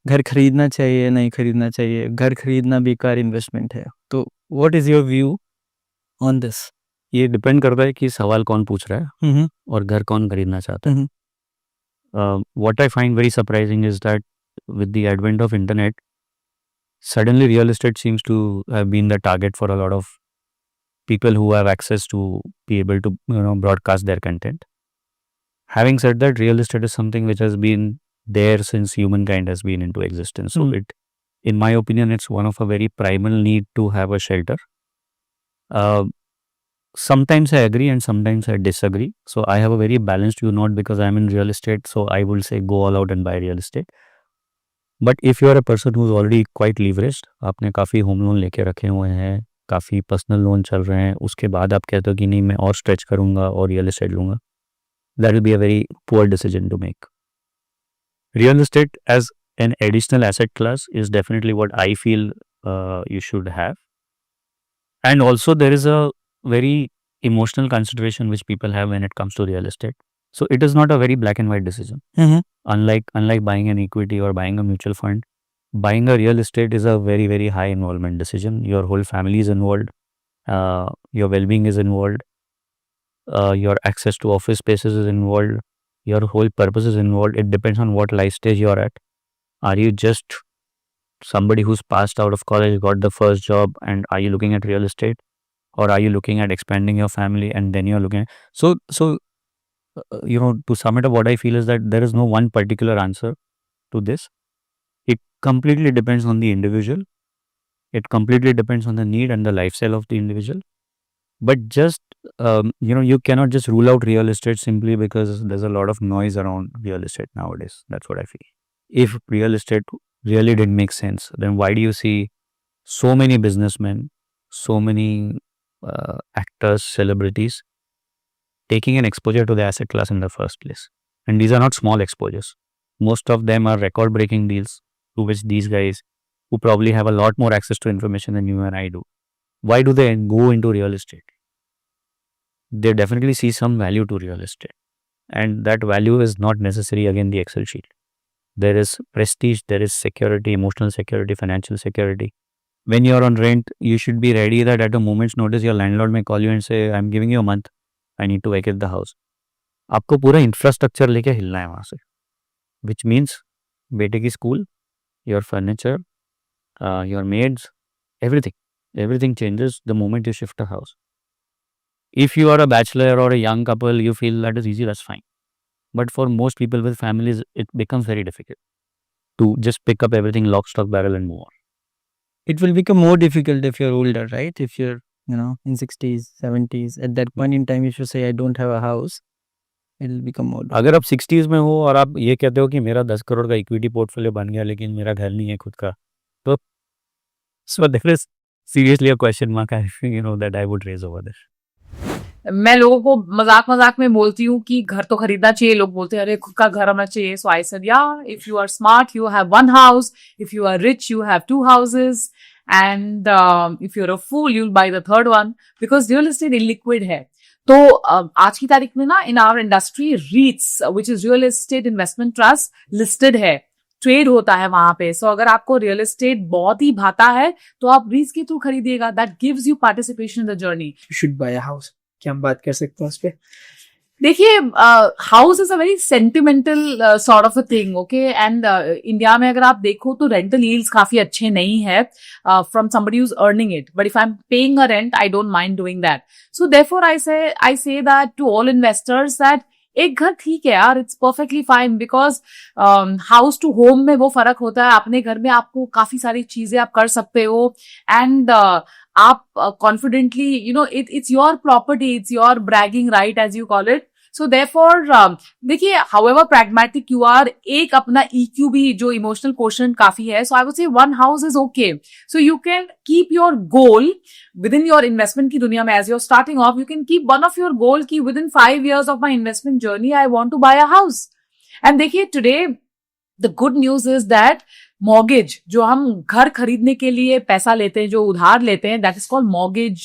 घर खरीदना चाहिए, नहीं खरीदना चाहिए, घर खरीदना बेकार इन्वेस्टमेंट है, तो what is your view on this? ये डिपेंड करता है कि सवाल कौन पूछ रहा है और घर कौन खरीदना चाहता है. What I find very surprising is that with the advent of internet, suddenly real estate seems to have been the target for a lot of people who have access to be able to broadcast their content. Having said that, real estate is something which has been there since humankind has been into existence. So in my opinion, it's one of a very primal need to have a shelter. Sometimes I agree and sometimes I disagree. So I have a very balanced view, not because I'm in real estate. So I will say go all out and buy real estate. But if you are a person who is already quite leveraged, आपने काफ़ी home loan लेके रखे हुए हैं, काफ़ी personal loan चल रहे हैं, उसके बाद आप कहते हो कि नहीं मैं और स्ट्रेच करूँगा और रियल एस्टेट लूँगा, that will be a very poor decision to make. Real estate as an additional asset class is definitely what I feel you should have. And also there is a very emotional consideration which people have when it comes to real estate. So it is not a very black and white decision. Unlike buying an equity or buying a mutual fund, buying a real estate is a very, very high involvement decision. Your whole family is involved. Your well-being is involved. Your access to office spaces is involved. Your whole purpose is involved. It depends on what life stage you're at. Are you just somebody who's passed out of college, got the first job, and are you looking at real estate? Or are you looking at expanding your family and then you're looking at... So to sum it up, what I feel is that there is no one particular answer to this. It completely depends on the individual. It completely depends on the need and the lifestyle of the individual. But just, you cannot just rule out real estate simply because there's a lot of noise around real estate nowadays. That's what I feel. If real estate really didn't make sense, then why do you see so many businessmen, so many actors, celebrities taking an exposure to the asset class in the first place? And these are not small exposures. Most of them are record-breaking deals to which these guys, who probably have a lot more access to information than you and I do, why do they go into real estate? They definitely see some value to real estate. And that value is not necessarily, again, the Excel sheet. There is prestige, there is security, emotional security, financial security. When you're on rent, you should be ready that at a moment's notice, your landlord may call you and say, I'm giving you a month. I need to vacate the house. आपको पूरा infrastructure लेके हिलना है वहाँ से, which means बेटे की school, your furniture, your maids, everything changes the moment you shift a house. If you are a bachelor or a young couple, you feel that is easy, that's fine. But for most people with families, it becomes very difficult to just pick up everything lock, stock, barrel and move on. It will become more difficult if you're older, right? If you're, in 60s, 70s, at that point in time, if you say, I don't have a house, it will become more difficult. अगर आप 60s में हो और आप ये कहते हो कि मेरा 10 करोड़ का इक्विटी पोर्टफोलियो बन गया लेकिन मेरा घर नहीं है खुद का, तो so there is seriously a question mark that I would raise over there. मैं लोगों को मजाक मजाक में बोलती हूँ कि घर तो खरीदना चाहिए. लोग बोलते हैं अरे खुद का घर होना चाहिए. So I said yeah, if you are smart you have one house, if you are rich you have two houses, and if you are a fool you will buy the third one, because real estate illiquid है. तो आज की तारीख में ना in our industry REITs which is real estate investment trust listed है, trade होता है वहां पे. सो अगर आपको रियल एस्टेट बहुत ही भाता है तो आप रीट्स के थ्रू खरीदिएगा. That gives you participation in the journey. You should buy a house. क्या हम बात कर सकते हैं उस पर? देखिए, house is a very sentimental sort of a thing, okay. And India में अगर आप देखो तो रेंटल यील्ड्स काफी अच्छे नहीं है from somebody who is earning it. But if I am paying a rent I don't mind doing that. So therefore I say that to all investors that एक घर ठीक है यार, it's perfectly fine. Because house to home में वो फर्क होता है. अपने घर में आपको काफी सारी चीजें आप कर सकते हो, एंड आप confidently it's your property, it's your bragging right as you call it. So therefore देखिए, however pragmatic you are, एक अपना EQ भी जो emotional quotient काफी है. So I would say one house is okay. So you can keep your goal within your investment की दुनिया में, as you're starting off, you can keep one of your goal की within 5 years of my investment journey I want to buy a house. And देखिए, today the good news is that mortgage, जो हम घर खरीदने के लिए पैसा लेते हैं, जो उधार लेते हैं, दैट इज कॉल्ड मॉर्गेज,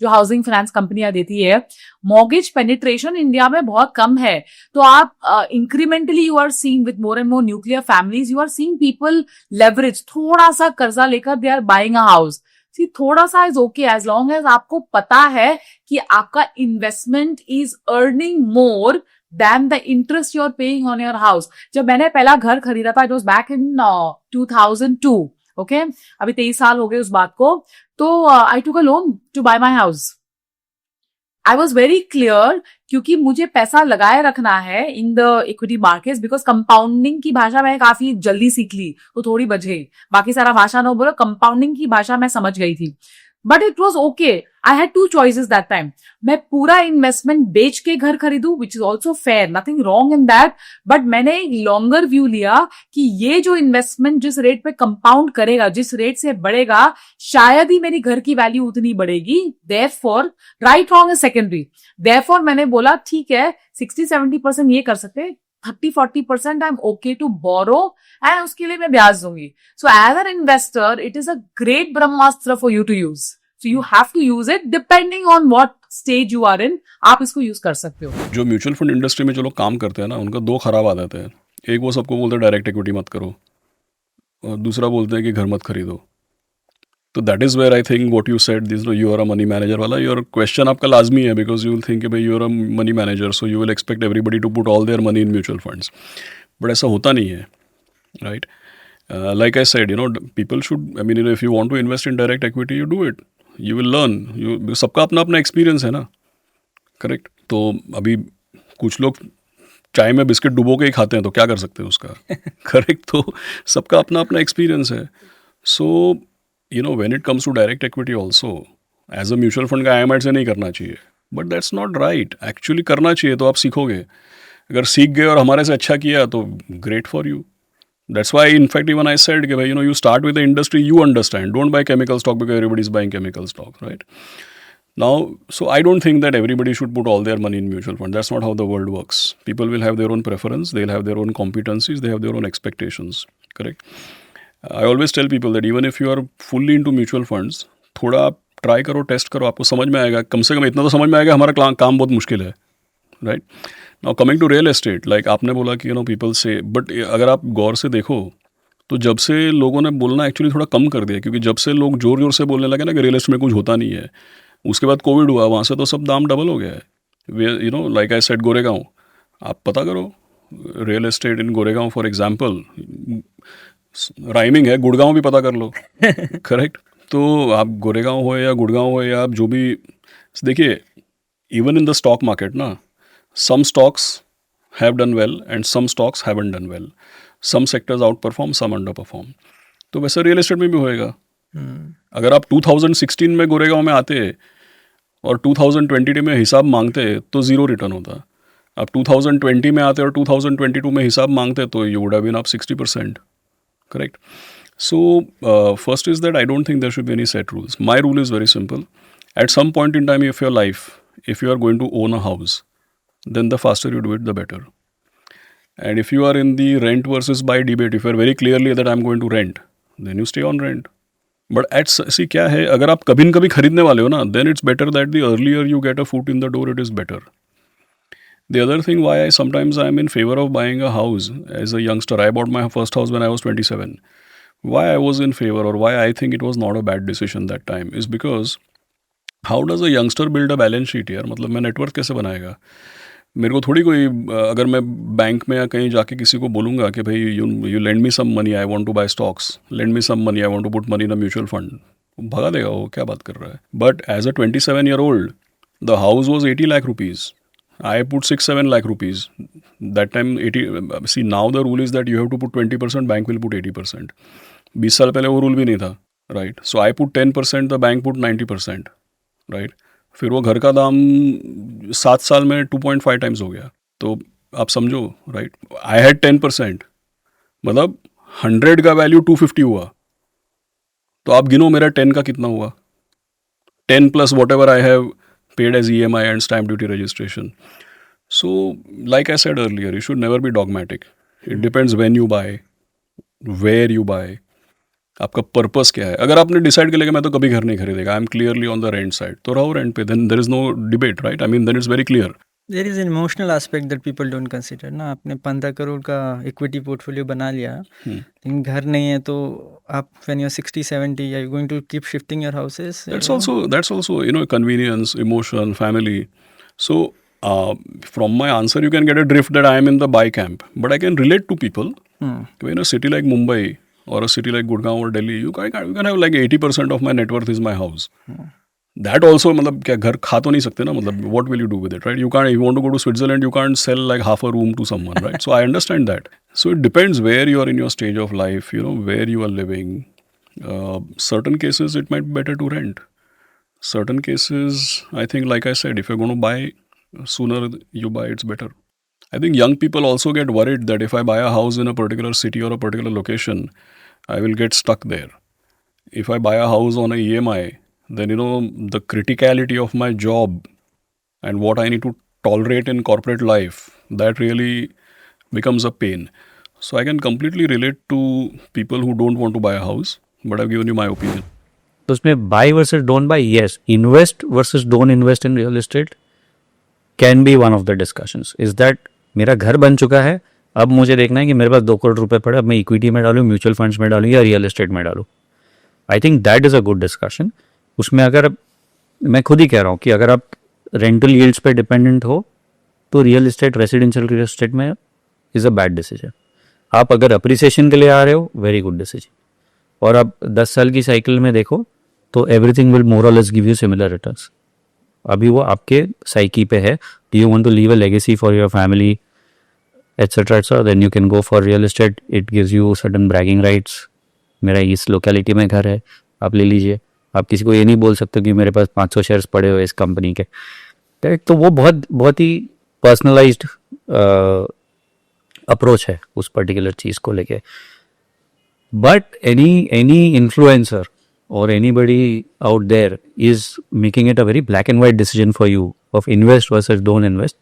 जो हाउसिंग फाइनेंस कंपनियां देती है, मॉर्गेज पेनिट्रेशन इंडिया में बहुत कम है. तो आप incrementally you are seeing with more and more nuclear families, you are seeing people leverage, थोड़ा सा कर्जा लेकर they are buying a house. See, थोड़ा सा is okay as long as आपको पता है कि आपका investment is earning more than the interest you're paying on your house. जब मैंने पहला घर खरीदा था, it was back in 2002. Okay? अभी 23 साल हो गए उस बात को. तो I took a loan to buy my house. I was very clear क्योंकि मुझे पैसा लगाए रखना है in the equity markets, because compounding की भाषा मैंने काफी जल्दी सीख ली, तो थोड़ी बचे. बाकी सारा भाषा ना बोलो, compounding की भाषा मैं समझ गई थी. But it was okay. I had two choices that time. मैं पूरा इन्वेस्टमेंट बेच के घर खरीदूं, which is also fair, nothing wrong in that. But मैंने एक लॉन्गर व्यू लिया कि ये जो इन्वेस्टमेंट जिस रेट पे कंपाउंड करेगा, जिस रेट से बढ़ेगा, शायद ही मेरी घर की वैल्यू उतनी बढ़ेगी. Therefore, right wrong is secondary. Therefore, मैंने बोला ठीक है, 60-70% ये कर सकते हैं, 30-40% I'm okay to borrow, and उसके लिए मैं ब्याज दूंगी. So as an investor, it is a great Brahmastra for you to use. So you have to use it depending on what stage you are in. आप इसको use कर सकते हो. जो म्यूचुअल फंड इंडस्ट्री में जो लोग काम करते हैं ना, उनका दो खराब आदत है. एक, वो सबको बोलते हैं डायरेक्ट इक्विटी मत करो, और दूसरा बोलते हैं कि घर मत खरीदो. तो that is where I think what you said, this you are a money manager वाला, योर क्वेश्चन आपका लाजमी है, बिकॉज यू विल थिंक कि भाई you are a money manager, so you will expect everybody to put all their money in mutual funds. But ऐसा होता नहीं है, right? Like I said, people should, I mean, if you want to invest in direct equity, you do it. You will learn. सबका अपना अपना experience है ना, correct? तो अभी कुछ लोग चाय में बिस्किट डुबो के ही खाते हैं, तो क्या कर सकते हैं उसका, करेक्ट? तो सबका अपना अपना एक्सपीरियंस है. So when it comes to direct equity also, as a mutual fund का IMI से नहीं करना चाहिए, but that's not right. Actually करना चाहिए, तो आप सीखोगे. अगर सीख गए और हमारे से अच्छा किया तो great for you. That's why, in fact, even I said, you start with the industry you understand. Don't buy chemical stock because everybody is buying chemical stock, right? Now, so I don't think that everybody should put all their money in mutual fund. That's not how the world works. People will have their own preference. They'll have their own competencies. They have their own expectations, correct? I always tell people that even if you are fully into mutual funds, थोड़ा आप try करो, test करो, आपको समझ में आएगा. कम से कम इतना तो समझ में आएगा हमारा काम बहुत मुश्किल है, right? Now coming to real estate, like आपने बोला कि पीपल से, बट अगर आप गौर से देखो तो जब से लोगों ने बोलना एक्चुअली थोड़ा कम कर दिया, क्योंकि जब से लोग जोर जोर से बोलने लगे ना कि रियल एस्टेट में कुछ होता नहीं है, उसके बाद कोविड हुआ, वहाँ से तो सब दाम डबल हो गया है. लाइक आई सेड, गोरेगांव, आप पता करो real estate in Goregaon for example, rhyming है, गुड़गांव भी पता कर लो, करेक्ट? तो आप गोरेगांव हो या गुड़गांव हो या आप जो भी देखिए, even in the stock market ना, some stocks have done well and some stocks haven't done well. Some sectors outperform, some underperform. तो वैसे रियल एस्टेट में भी होएगा. अगर आप 2016 में गोरेगांव में आते और 2020 में हिसाब मांगते तो ज़ीरो रिटर्न होता. आप 2020 में आते और 2022 में हिसाब मांगते तो you would have been up 60%, correct? So first is that I don't think there should be any set rules. My rule is very simple. At some point in time of your life, if you are going to own a house, then the faster you do it, the better. And if you are in the rent versus buy debate, if you are very clearly that I'm going to rent, then you stay on rent. But see क्या है, अगर आप कभी न कभी खरीदने वाले हो ना, then it's better that the earlier you get a foot in the door, it is better. The other thing why sometimes I'm in favor of buying a house as a youngster, I bought my first house when I was 27. Why I was in favor, or why I think it was not a bad decision that time, is because how does a youngster build a balance sheet यार? मतलब मैं net worth कैसे बनाएगा? मेरे को थोड़ी कोई, अगर मैं बैंक में या कहीं जाके किसी को बोलूँगा कि भाई you lend me some money, I want to buy stocks, lend me some money, I want to put money in a mutual fund, भगा देगा वो, क्या बात कर रहा है? But as a 27-year-old, the house was 80 lakh rupees. I put 6-7 lakh rupees. That time 80. See, now the rule is that you have to put 20%, bank will put 80%. 20 साल पहले वो रूल भी नहीं था, right? So I put 10%, the bank put 90%, right? फिर वो घर का दाम 7 साल में 2.5 times हो गया. तो आप समझो, right? I had 10%, मतलब 100 का वैल्यू 250 हुआ. तो आप गिनो मेरा 10 का कितना हुआ. 10 plus whatever I have paid as EMI and stamp duty registration. So, like I said earlier, you should never be dogmatic. It depends when you buy, where you buy, आपका पर्पस क्या है. अगर आपने डिसाइड कर लिया कि मैं तो कभी घर नहीं खरीदेगा, I am clearly on the rent side, तो रहो रेंट पे, then there is no debate, right? I mean then it's very clear. There is an emotional aspect that people don't consider ना. आपने 15 करोड़ का इक्विटी पोर्टफोलियो बना लिया, लेकिन घर नहीं है, तो आप when you are 60-70 are you going to keep shifting your houses? That's also convenience, emotion, family. So from my answer you can get a drift that I am in the buy camp, but I can relate to people. In a city like Mumbai or a city like Gurgaon or Delhi, you can have like 80% of my net worth is my house. That also, मतलब क्या घर खा तो नहीं सकते ना, मतलब what will you do with it, right? You can't, if you want to go to Switzerland, you can't sell like half a room to someone, right? So I understand that. So it depends where you are in your stage of life, where you are living. Certain cases it might be better to rent. Certain cases, I think, like I said, if you're going to buy, sooner you buy, it's better. I think young people also get worried that if I buy a house in a particular city or a particular location, I will get stuck there. If I buy a house on a EMI, then the criticality of my job and what I need to tolerate in corporate life, that really becomes a pain. So I can completely relate to people who don't want to buy a house, but I've given you my opinion. तो उसमें buy versus don't buy, yes. Invest versus don't invest in real estate can be one of the discussions. Is that मेरा घर बन चुका है, अब मुझे देखना है कि मेरे पास 2 करोड़ रुपए पड़े, अब मैं इक्विटी में डालूं, म्यूचुअल फंड्स में डालूं या रियल एस्टेट में डालूं. I think that is a good discussion. उसमें अगर मैं खुद ही कह रहा हूँ कि अगर आप रेंटल यील्ड्स पे डिपेंडेंट हो तो real estate, residential real estate में इज़ अ बैड डिसीजन. आप अगर अप्रिसिएशन के लिए आ रहे हो, वेरी गुड डिसीजन. और आप 10 साल की साइकिल में देखो तो एवरीथिंग विल मोर और less give you similar returns. अभी वो आपके साइकी पे है. Do you want to leave a legacy for your family etcetera, then you can go for real estate. It gives you certain bragging rights. मेरा इस locality में घर है, आप ले लीजिए. आप किसी को ये नहीं बोल सकते कि मेरे पास 500 शेयर्स पड़े हुए इस कंपनी के. तो वो बहुत ही पर्सनलाइज्ड अप्रोच है उस पर्टिकुलर चीज़ को लेके. But any influencer or anybody out there is making it a very black and white decision for you of invest versus don't invest,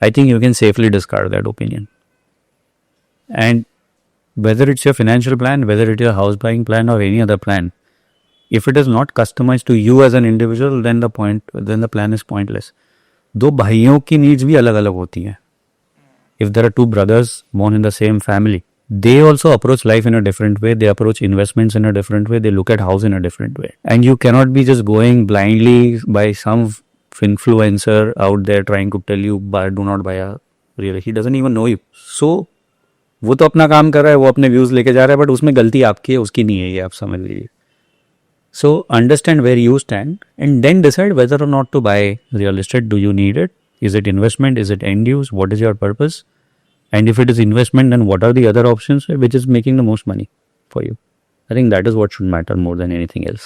I think you can safely discard that opinion. And whether it's your financial plan, whether it's your house buying plan or any other plan, if it is not customized to you as an individual, then the plan is pointless. दो भाइयों की needs भी अलग अलग होती हैं. If there are two brothers born in the same family, they also approach life in a different way. They approach investments in a different way. They look at house in a different way. And you cannot be just going blindly by some influencer out there trying to tell you, do not buy a real. He doesn't even know you. So, वो तो अपना काम कर रहा है, वो अपने views लेके जा रहा है, बट उसमें गलती आपकी है, उसकी नहीं है, ये आप समझ लीजिए. So, understand where you stand and then decide whether or not to buy real estate. Do you need it? Is it investment? Is it end use? What is your purpose? And if it is investment, then what are the other options which is making the most money for you? I think that is what should matter more than anything else.